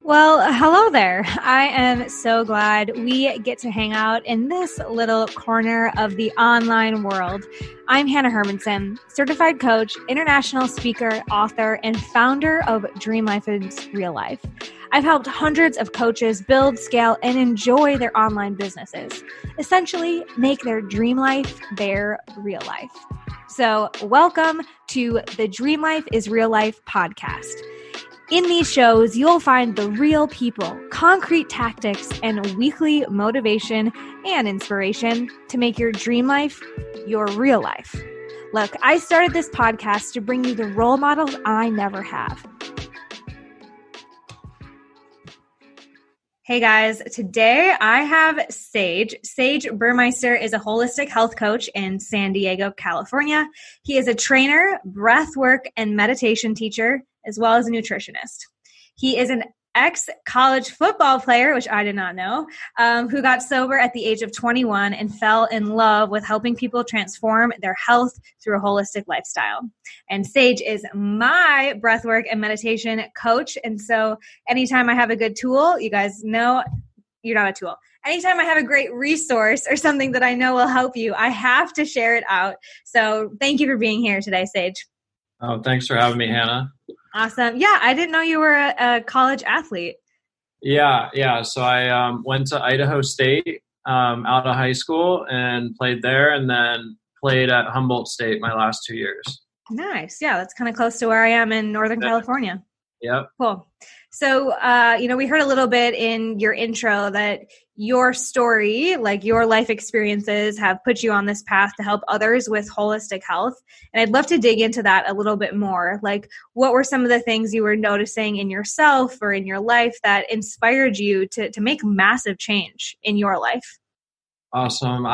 Well, hello there. I am so glad we get to hang out in this little corner of the online world. I'm Hannah Hermanson, certified coach, international speaker, author, and founder of Dream Life is Real Life. I've helped hundreds of coaches build, scale, and enjoy their online businesses, essentially make their dream life their real life. So welcome to the Dream Life is Real Life podcast. In these shows, you'll find the real people, concrete tactics, and weekly motivation and inspiration to make your dream life your real life. Look, I started this podcast to bring you the role models I never have. Hey guys, today I have Sage. Sage Burmeister is a holistic health coach in San Diego, California. He is a trainer, breathwork, and meditation teacher, as well as a nutritionist. He is an ex-college football player, which I did not know, who got sober at the age of 21 and fell in love with helping people transform their health through a holistic lifestyle. And Sage is my breathwork and meditation coach. And so anytime I have a good tool, you guys know you're not a tool. Anytime I have a great resource or something that I know will help you, I have to share it out. So thank you for being here today, Sage. Oh, thanks for having me, Hannah. Awesome. Yeah, I didn't know you were a college athlete. Yeah. So I went to Idaho State out of high school and played there, and then played at Humboldt State my last 2 years. Nice. Yeah, that's kind of close to where I am in Northern California. Yep. Cool. So, we heard a little bit in your intro that your story, like your life experiences, have put you on this path to help others with holistic health. And I'd love to dig into that a little bit more. Like, what were some of the things you were noticing in yourself or in your life that inspired you to make massive change in your life? Awesome.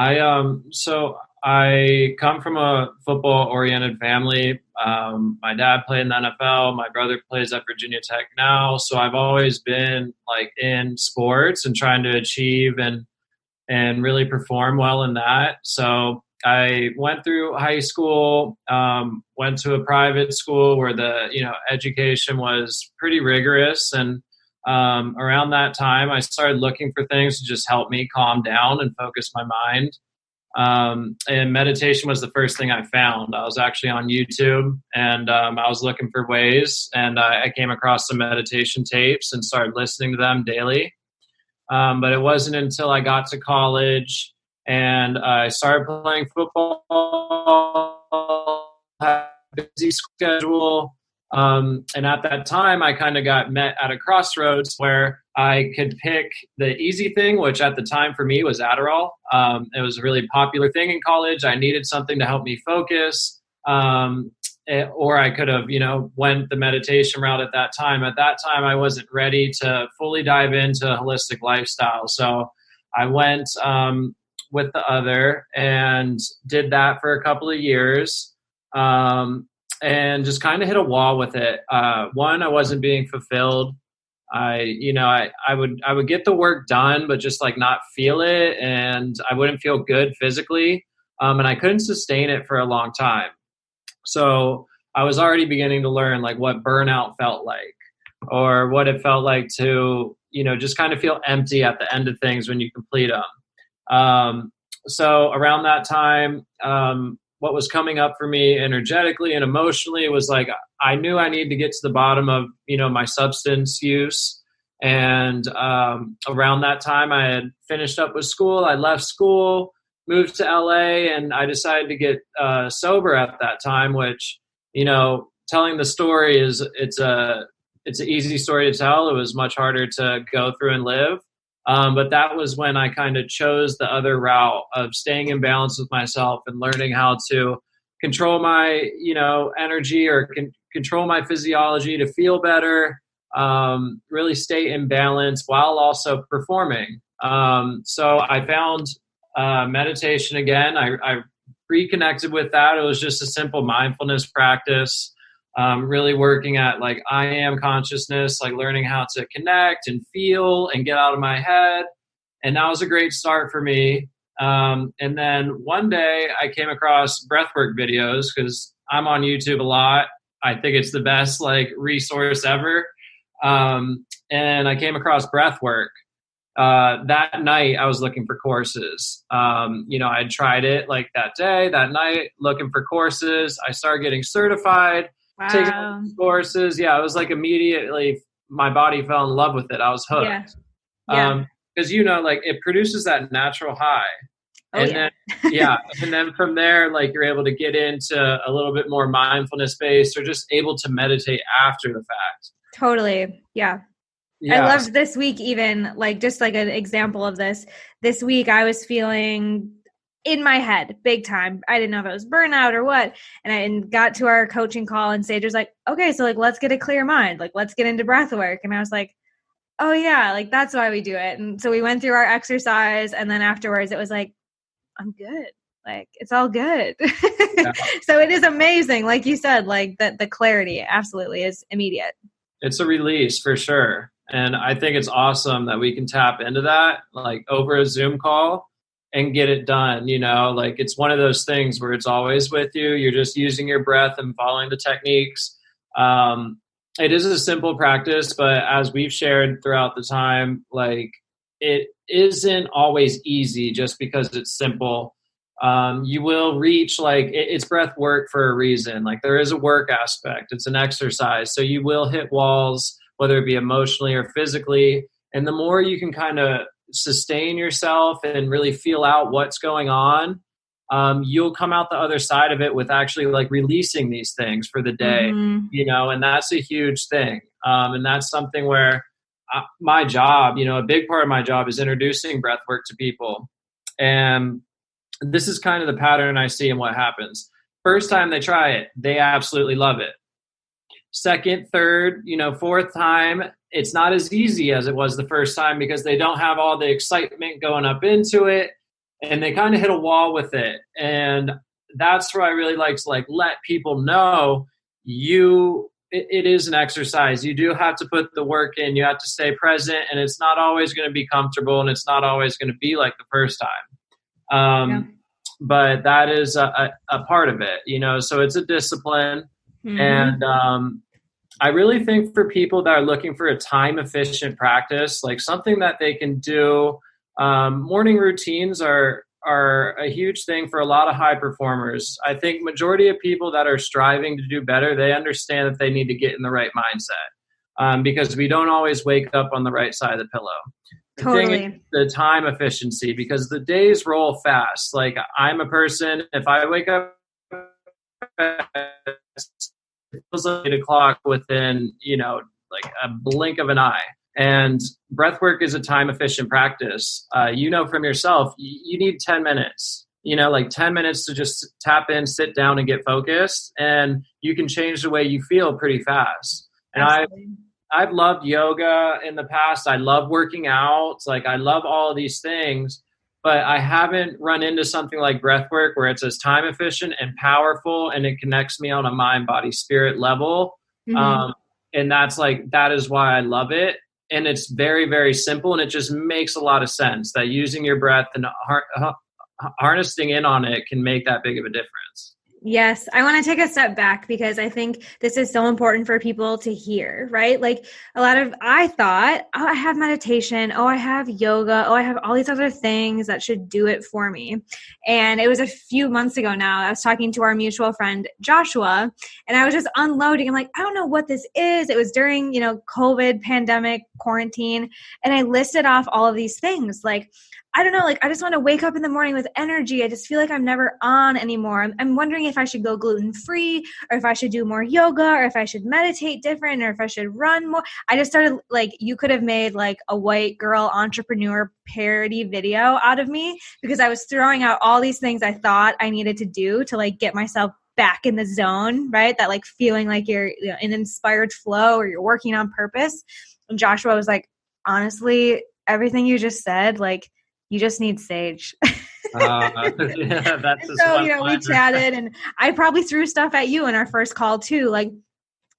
I come from a football-oriented family. My dad played in the NFL. My brother plays at Virginia Tech now. So I've always been like in sports and trying to achieve and really perform well in that. So I went through high school, went to a private school where the education was pretty rigorous, and around that time I started looking for things to just help me calm down and focus my mind. And meditation was the first thing I found. I was actually on YouTube, and I was looking for ways, and I came across some meditation tapes and started listening to them daily. But it wasn't until I got to college and I started playing football, had a busy schedule. And at that time, I kind of got met at a crossroads where I could pick the easy thing, which at the time for me was Adderall. It was a really popular thing in college. I needed something to help me focus. Or I could have, went the meditation route at that time. At that time, I wasn't ready to fully dive into a holistic lifestyle. So I went with the other and did that for a couple of years. And just kind of hit a wall with it. One, I wasn't being fulfilled. I would get the work done, but just like not feel it, and I wouldn't feel good physically. And I couldn't sustain it for a long time. So I was already beginning to learn like what burnout felt like, or what it felt like to, just kind of feel empty at the end of things when you complete them. So around that time, what was coming up for me energetically and emotionally was like, I knew I needed to get to the bottom of, my substance use. And around that time I had finished up with school. I left school, moved to LA, and I decided to get sober at that time, which, telling the story it's an easy story to tell. It was much harder to go through and live. But that was when I kind of chose the other route of staying in balance with myself and learning how to control my, energy, or control my physiology to feel better, really stay in balance while also performing. So I found meditation again. I reconnected with that. It was just a simple mindfulness practice. Really working at like I am consciousness, like learning how to connect and feel and get out of my head. And that was a great start for me. And then one day I came across breathwork videos because I'm on YouTube a lot. I think it's the best like resource ever. And I came across Breathwork. That night I was looking for courses. I tried it like that day, that night, looking for courses. I started getting certified, taking courses. Yeah, it was like immediately my body fell in love with it. I was hooked. Yeah. Because like it produces that natural high. Then and then from there, like you're able to get into a little bit more mindfulness based or just able to meditate after the fact. Totally. Yeah. I loved this week, even like just like an example of this week, I was feeling in my head big time. I didn't know if it was burnout or what. And I got to our coaching call and Sage was like, okay, so like, let's get a clear mind. Like, let's get into breath work. And I was like, oh yeah, like that's why we do it. And so we went through our exercise. And then afterwards it was like, I'm good. Like, it's all good. Yeah. So it is amazing. Like you said, like the clarity absolutely is immediate. It's a release for sure. And I think it's awesome that we can tap into that, like over a Zoom call and get it done. Like it's one of those things where it's always with you. You're just using your breath and following the techniques. It is a simple practice, but as we've shared throughout the time, like it isn't always easy just because it's simple. You will reach it's breath work for a reason. Like there is a work aspect. It's an exercise. So you will hit walls, whether it be emotionally or physically. And the more you can kind of sustain yourself and really feel out what's going on, you'll come out the other side of it with actually like releasing these things for the day, and that's a huge thing. And that's something where my job, a big part of my job is introducing breath work to people. And this is kind of the pattern I see in what happens. First time they try it, they absolutely love it. Second, third, fourth time, it's not as easy as it was the first time because they don't have all the excitement going up into it and they kind of hit a wall with it. And that's where I really like to let people know it is an exercise. You do have to put the work in. You have to stay present, and it's not always going to be comfortable, and it's not always going to be like the first time. But that is a part of it, so it's a discipline. And I really think for people that are looking for a time efficient practice, like something that they can do, morning routines are a huge thing for a lot of high performers. I think majority of people that are striving to do better, they understand that they need to get in the right mindset, because we don't always wake up on the right side of the pillow. Totally. The time efficiency, because the days roll fast. Like I'm a person, if I wake up it feels like 8 o'clock within, like a blink of an eye. And breathwork is a time efficient practice. From yourself, you need 10 minutes, like 10 minutes to just tap in, sit down and get focused. And you can change the way you feel pretty fast. And I've loved yoga in the past. I love working out. Like I love all of these things, but I haven't run into something like breathwork where it's as time efficient and powerful and it connects me on a mind, body, spirit level. And that is why I love it. And it's very, very simple. And it just makes a lot of sense that using your breath and harnessing in on it can make that big of a difference. Yes. I want to take a step back because I think this is so important for people to hear, right? Like I thought, oh, I have meditation. Oh, I have yoga. Oh, I have all these other things that should do it for me. And it was a few months ago now, I was talking to our mutual friend, Joshua, and I was just unloading. I'm like, I don't know what this is. It was during, COVID, pandemic, quarantine. And I listed off all of these things. Like, I don't know, like I just want to wake up in the morning with energy. I just feel like I'm never on anymore. I'm wondering if I should go gluten-free or if I should do more yoga or if I should meditate different or if I should run more. I just started you could have made like a white girl entrepreneur parody video out of me because I was throwing out all these things I thought I needed to do to get myself back in the zone, right? That feeling like you're in inspired flow or you're working on purpose. And Joshua was like, honestly, everything you just said, you just need Sage. Yeah, that's so, we chatted and I probably threw stuff at you in our first call too.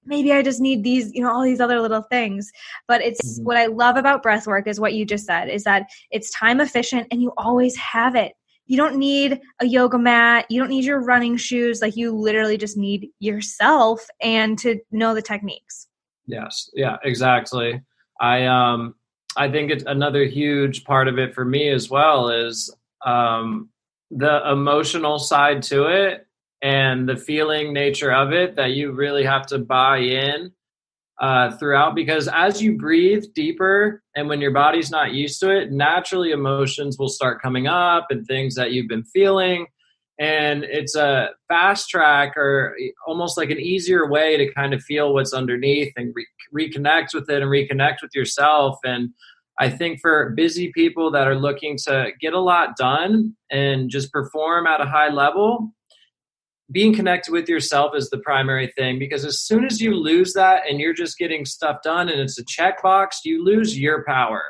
Maybe I just need these, all these other little things. But it's what I love about breathwork is what you just said, is that it's time efficient and you always have it. You don't need a yoga mat. You don't need your running shoes. You literally just need yourself and to know the techniques. Yes. Yeah, exactly. I think it's another huge part of it for me as well is the emotional side to it and the feeling nature of it that you really have to buy in throughout, because as you breathe deeper and when your body's not used to it, naturally emotions will start coming up and things that you've been feeling. And it's a fast track or almost like an easier way to kind of feel what's underneath and reconnect with it and reconnect with yourself. And I think for busy people that are looking to get a lot done and just perform at a high level, being connected with yourself is the primary thing, because as soon as you lose that and you're just getting stuff done and it's a checkbox, you lose your power.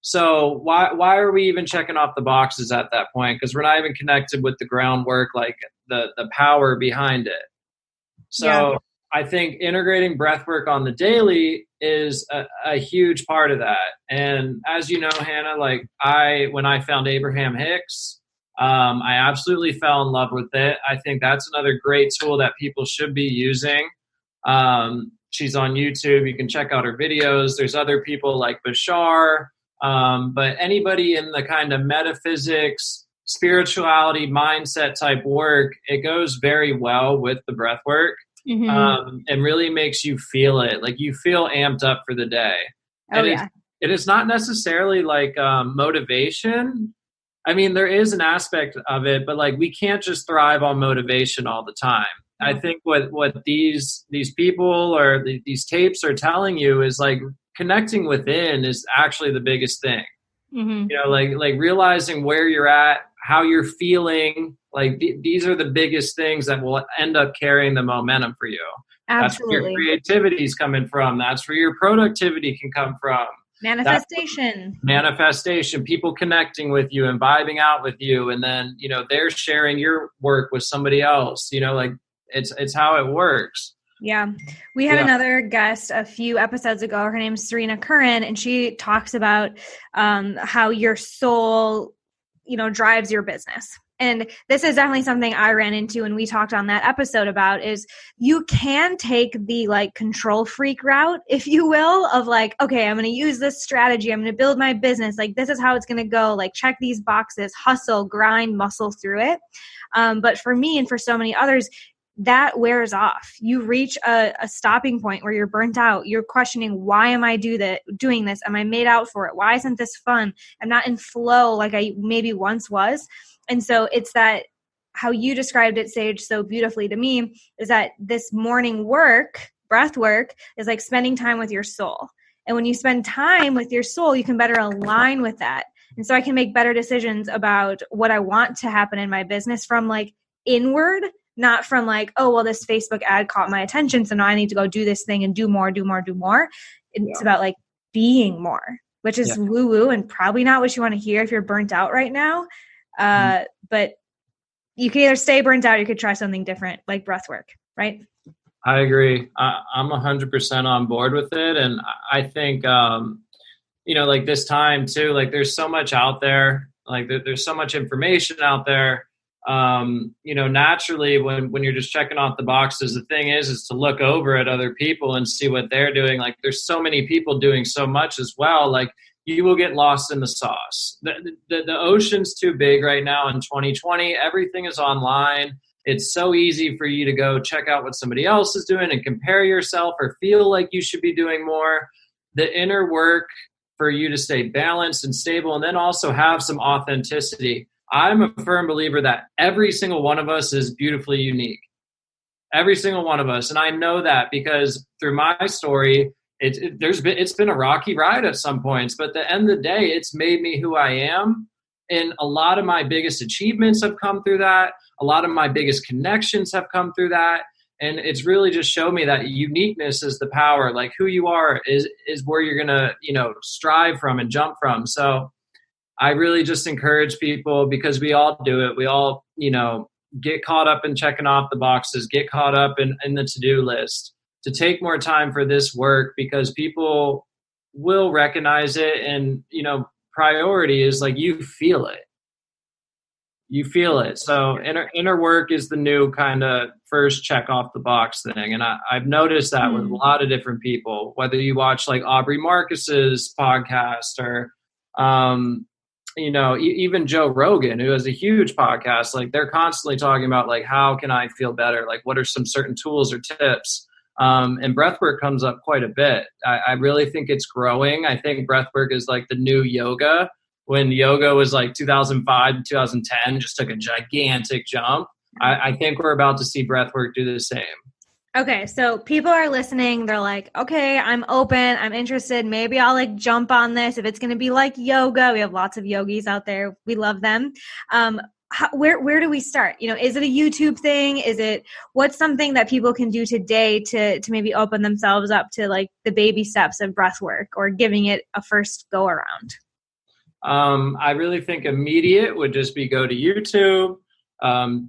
So why are we even checking off the boxes at that point? Because we're not even connected with the groundwork, like the power behind it. So yeah. I think integrating breath work on the daily is a huge part of that. And as you know, Hannah, like when I found Abraham Hicks, I absolutely fell in love with it. I think that's another great tool that people should be using. She's on YouTube. You can check out her videos. There's other people like Bashar, but anybody in the kind of metaphysics, spirituality, mindset type work, it goes very well with the breath work. Mm-hmm. And really makes you feel it. Like you feel amped up for the day. And it is not necessarily like motivation. I mean, there is an aspect of it, but like we can't just thrive on motivation all the time. I think what these people or these tapes are telling you is like connecting within is actually the biggest thing. Mm-hmm. You know, like realizing where you're at, how you're feeling. Like these are the biggest things that will end up carrying the momentum for you. Absolutely. That's where your creativity is coming from. That's where your productivity can come from. Manifestation, people connecting with you and vibing out with you. And then, you know, they're sharing your work with somebody else, you know, like it's how it works. Yeah. We had another guest a few episodes ago. Her name's Serena Curran, and she talks about how your soul, you know, drives your business. And this is definitely something I ran into and we talked on that episode about is you can take the like control freak route, if you will, of like, okay, I'm going to use this strategy. I'm going to build my business. Like this is how it's going to go. Like check these boxes, hustle, grind, muscle through it. But for me and for so many others, that wears off. You reach a stopping point where you're burnt out. You're questioning, why am I doing this? Am I made out for it? Why isn't this fun? I'm not in flow like I maybe once was. And so it's that how you described it, Sage, so beautifully to me is that this morning work, breath work, is like spending time with your soul. And when you spend time with your soul, you can better align with that. And so I can make better decisions about what I want to happen in my business from like inward, not from like, oh, well, this Facebook ad caught my attention, so now I need to go do this thing and do more. It's about like being more, which is woo-woo and probably not what you want to hear if you're burnt out right now. But you can either stay burnt out or you could try something different like breath work, right? I agree. I'm 100% on board with it. And I think, you know, like this time too, like there's so much out there, like there's so much information out there. You know, naturally when you're just checking off the boxes, the thing is to look over at other people and see what they're doing. Like there's so many people doing so much as well. Like you will get lost in the sauce. The ocean's too big right now in 2020. Everything is online. It's so easy for you to go check out what somebody else is doing and compare yourself or feel like you should be doing more. The inner work for you to stay balanced and stable and then also have some authenticity. I'm a firm believer that every single one of us is beautifully unique. Every single one of us. And I know that because through my story, it's been a rocky ride at some points, but at the end of the day, it's made me who I am. And a lot of my biggest achievements have come through that. A lot of my biggest connections have come through that. And it's really just shown me that uniqueness is the power. Like who you are is where you're going to, you know, strive from and jump from. So I really just encourage people, because we all do it. We all, you know, get caught up in checking off the boxes, get caught up in the to-do list, to take more time for this work, because people will recognize it. And, you know, priority is like you feel it. You feel it. So inner work is the new kind of first check off the box thing. And I've noticed that with a lot of different people, whether you watch like Aubrey Marcus's podcast or, even Joe Rogan, who has a huge podcast, like they're constantly talking about like, how can I feel better? Like, what are some certain tools or tips? And breathwork comes up quite a bit. I really think it's growing. I think breathwork is like the new yoga. When yoga was like 2005 to 2010, just took a gigantic jump. I think we're about to see breathwork do the same. Okay, so people are listening. They're like, okay, I'm open. I'm interested. Maybe I'll like jump on this if it's going to be like yoga. We have lots of yogis out there. We love them. Where do we start? Is it a YouTube thing? What's something that people can do today to maybe open themselves up to like the baby steps of breathwork or giving it a first go around? I really think immediate would just be go to YouTube.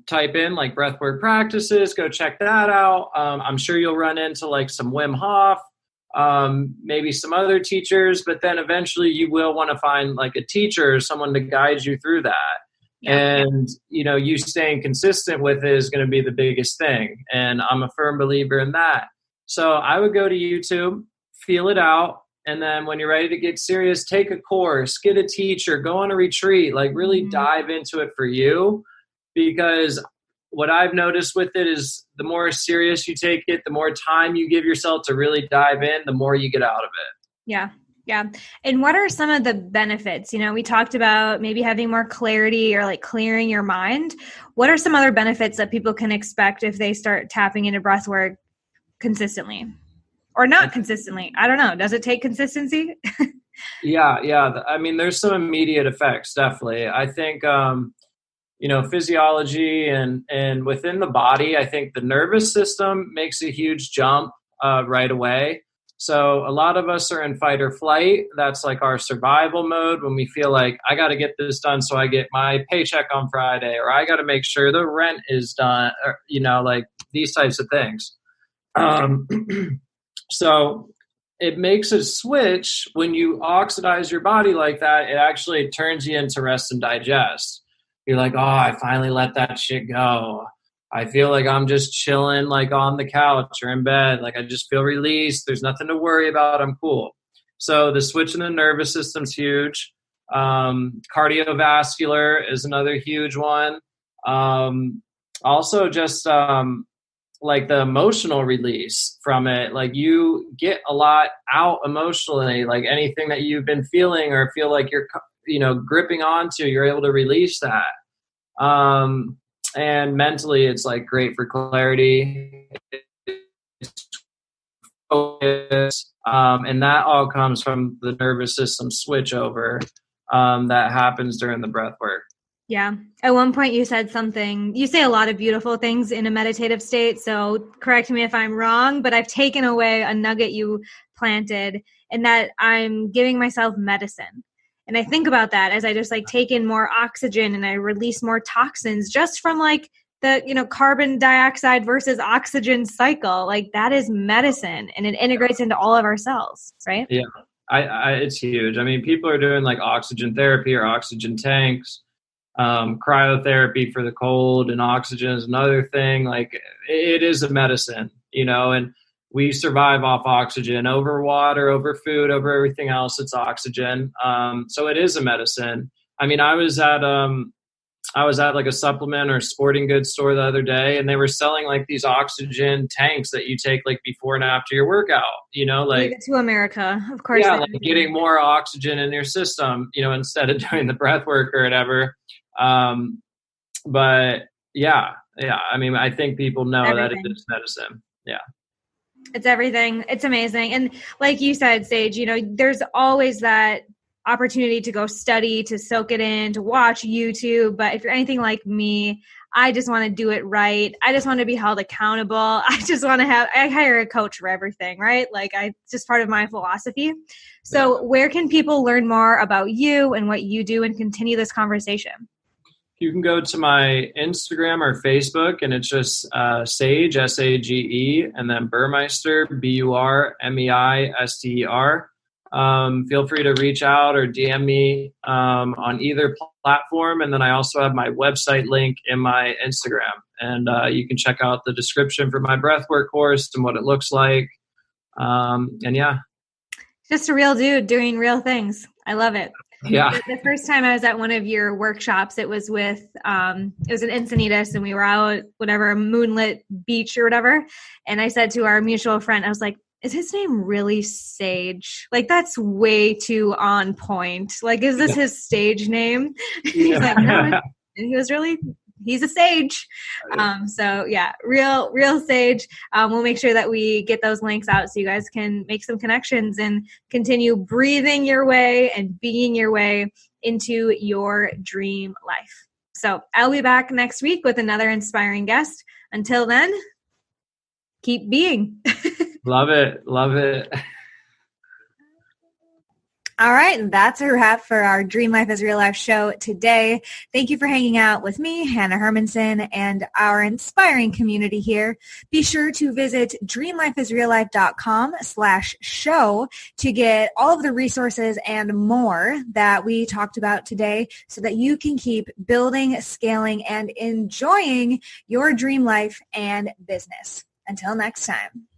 Type in like breathwork practices, go check that out. I'm sure you'll run into like some Wim Hof, maybe some other teachers, but then eventually you will want to find like a teacher or someone to guide you through that. Yeah. And, you staying consistent with it is going to be the biggest thing. And I'm a firm believer in that. So I would go to YouTube, feel it out. And then when you're ready to get serious, take a course, get a teacher, go on a retreat, like really dive into it for you. Because what I've noticed with it is the more serious you take it, the more time you give yourself to really dive in, the more you get out of it. Yeah. Yeah. And what are some of the benefits? We talked about maybe having more clarity or like clearing your mind. What are some other benefits that people can expect if they start tapping into breathwork consistently or not consistently? I don't know. Does it take consistency? Yeah. I mean, there's some immediate effects, definitely. I think, physiology and within the body, I think the nervous system makes a huge jump right away. So a lot of us are in fight or flight. That's like our survival mode when we feel like I got to get this done so I get my paycheck on Friday, or I got to make sure the rent is done, or, like these types of things. So it makes a switch when you oxidize your body like that. It actually turns you into rest and digest. You're like, oh, I finally let that shit go. I feel like I'm just chilling like on the couch or in bed. Like I just feel released. There's nothing to worry about. I'm cool. So the switch in the nervous system's huge. Cardiovascular is another huge one. Also just like the emotional release from it. Like you get a lot out emotionally, like anything that you've been feeling or feel like you're gripping onto, you're able to release that. And mentally it's like great for clarity, focus, and that all comes from the nervous system switch over that happens during the breath work. Yeah. At one point you said something, you say a lot of beautiful things in a meditative state. So correct me if I'm wrong, but I've taken away a nugget you planted in that I'm giving myself medicine. And I think about that as I just like take in more oxygen and I release more toxins just from like the, carbon dioxide versus oxygen cycle. Like that is medicine and it integrates into all of our cells, right? Yeah, it's huge. I mean, people are doing like oxygen therapy or oxygen tanks, cryotherapy for the cold, and oxygen is another thing. Like it is a medicine, and we survive off oxygen over water, over food, over everything else. It's oxygen. So it is a medicine. I mean, I was at like a supplement or sporting goods store the other day, and they were selling like these oxygen tanks that you take like before and after your workout, like Leave it to America, of course. Yeah, like getting more oxygen in your system, instead of doing the breath work or whatever. But yeah. I mean, I think people know that it is medicine. Yeah. It's everything. It's amazing. And like you said, Sage, there's always that opportunity to go study, to soak it in, to watch YouTube. But if you're anything like me, I just want to do it right. I just want to be held accountable. I just want to I hire a coach for everything, right? Like it's just part of my philosophy. So where can people learn more about you and what you do and continue this conversation? You can go to my Instagram or Facebook, and it's just Sage, Sage, and then Burmeister, Burmeister. feel free to reach out or DM me on either platform. And then I also have my website link in my Instagram. And you can check out the description for my breathwork course and what it looks like. And yeah. Just a real dude doing real things. I love it. Yeah. The first time I was at one of your workshops, it was with, it was in Encinitas, and we were out, whatever, moonlit beach or whatever. And I said to our mutual friend, I was like, is his name really Sage? Like, that's way too on point. Like, is this his stage name? He's like, no. And he was really, he's a sage. So yeah, real sage. We'll make sure that we get those links out so you guys can make some connections and continue breathing your way and being your way into your dream life. So I'll be back next week with another inspiring guest. Until then, keep being. Love it. Love it. All right. And that's a wrap for our Dream Life is Real Life show today. Thank you for hanging out with me, Hannah Hermanson, and our inspiring community here. Be sure to visit dreamlifeisreallife.com/show to get all of the resources and more that we talked about today so that you can keep building, scaling, and enjoying your dream life and business. Until next time.